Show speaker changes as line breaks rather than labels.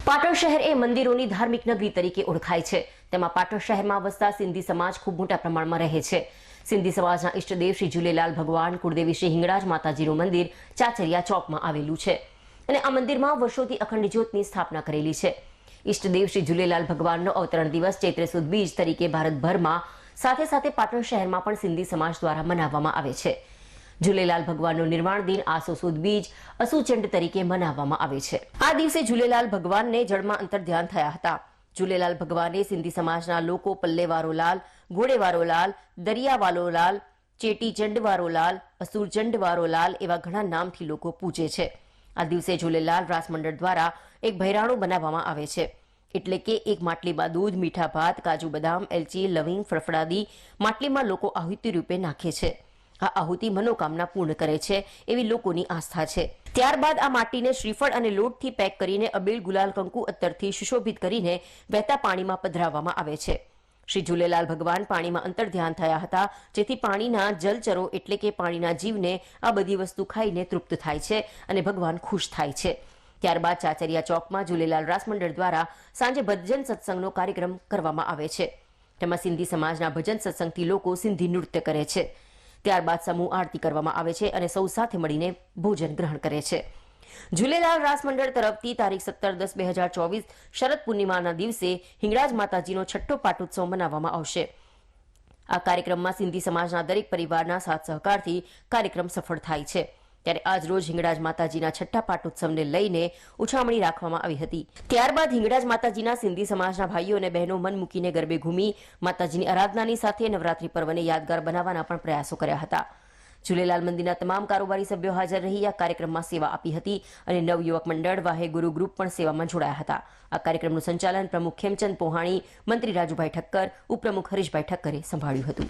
પાટણ શહેર એ મંદિરોની ધાર્મિક નગરી તરીકે ઓળખાય છે। તેમાં પાટણ શહેરમાં વસતા સિંધી સમાજ ખૂબ મોટા પ્રમાણમાં રહે છે। સિંધી સમાજના ઈષ્ટદેવ શ્રી ઝૂલેલાલ ભગવાન કુળદેવી શ્રી હિંગળાજ માતાજીનું મંદિર ચાચરિયા ચોકમાં આવેલું છે અને આ મંદિરમાં વર્ષોથી અખંડ જ્યોતની સ્થાપના કરેલી છે। ઈષ્ટદેવ શ્રી ઝૂલેલાલ ભગવાનનો અવતરણ દિવસ ચૈત્ર સુદ બીજ તરીકે ભારતભરમાં સાથે સાથે પાટણ શહેરમાં પણ સિંધી સમાજ દ્વારા મનાવવામાં આવે છે। ઝૂલેલાલ ભગવાનનો નિર્વાણ દિન આસો સુદ બીજ અસુચંડ તરીકે મનાવવામાં આવે છે। આ દિવસે ઝૂલેલાલ ભગવાનને જળમાં અંતર્ધ્યાન થયા હતા। ઝૂલેલાલ ભગવાને સિંધી સમાજના લોકો પલ્લેવારો લાલ, ઘોડેવારો લાલ, દરિયાવાલો લાલ, ચેટીચંડવારો લાલ, અસુરચંડવારો લાલ એવા ઘણા નામથી લોકો પૂજે છે। આ દિવસે ઝૂલેલાલ રાસ મંડળ દ્વારા એક ભૈરાણું બનાવવામાં આવે છે, એટલે કે એક માટલીમાં દૂધ, મીઠા ભાત, કાજુ બદામ, એલચી, લવિંગ, ફળફળાદી માટલીમાં લોકો આહુતિ રૂપે નાખે છે। આ આહુતિ મનોકામના પૂર્ણ કરે છે એવી લોકોની આસ્થા છે। ત્યારબાદ આ માટીને શ્રીફળ અને લોટથી પેક કરીને અબીલ, ગુલાલ, કંકુ, અત્તરથી સુશોભિત કરીને વહેતા પાણીમાં પધરાવવામાં આવે છે। શ્રી ઝૂલેલાલ ભગવાન પાણીમાં અંતર્ધ્યાન થયા હતા, જેથી પાણીના જલચરો એટલે કે પાણીના જીવને આ બધી વસ્તુ ખાઈને તૃપ્ત થાય છે અને ભગવાન ખુશ થાય છે। ત્યારબાદ ચાચરિયા ચોકમાં ઝૂલેલાલ રાસ મંડળ દ્વારા સાંજે ભજન સત્સંગનો કાર્યક્રમ કરવામાં આવે છે। તેમાં સિંધી સમાજના ભજન સત્સંગથી લોકો સિંધી નૃત્ય કરે છે। ત્યારબાદ સમૂહ આરતી કરવામાં આવે છે અને સૌ સાથે મળીને ભોજન ગ્રહણ કરે છે। ઝૂલેલાલ રાસ મંડળ તરફથી તારીખ 17-10-2024 શરદ પૂર્ણિમાના દિવસે હિંગળાજ માતાજીનો છઠ્ઠો પાટોત્સવ મનાવવામાં આવશે। આ કાર્યક્રમમાં સિંધી સમાજના દરેક પરિવારના સાથ સહકારથી કાર્યક્રમ સફળ થાય છે। ત્યારે આજ રોજ હિંગળાજ માતાજીના છઠ્ઠા પાટોત્સવને લઈને ઉછામણી રાખવામાં આવી હતી। ત્યારબાદ હિંગળાજ માતાજીના સિંધી સમાજના ભાઈઓ અને બહેનો મન મૂકીને ગરબે ઘૂમી માતાજીની આરાધનાની સાથે નવરાત્રી પર્વને યાદગાર બનાવવાના પણ પ્રયાસો કર્યા હતા। ઝૂલેલાલ મંદિરના તમામ કારોબારી સભ્યો હાજર રહી આ કાર્યક્રમમાં સેવા આપી હતી અને નવયુવક મંડળ વાહે ગુરુ ગ્રુપ પણ સેવામાં જોડાયા હતા। આ કાર્યક્રમનું સંચાલન પ્રમુખ ખેમચંદ પોહાણી, મંત્રી રાજુભાઈ ઠક્કર, ઉપપ્રમુખ હરીશભાઈ ઠક્કરે સંભાળ્યું હતું।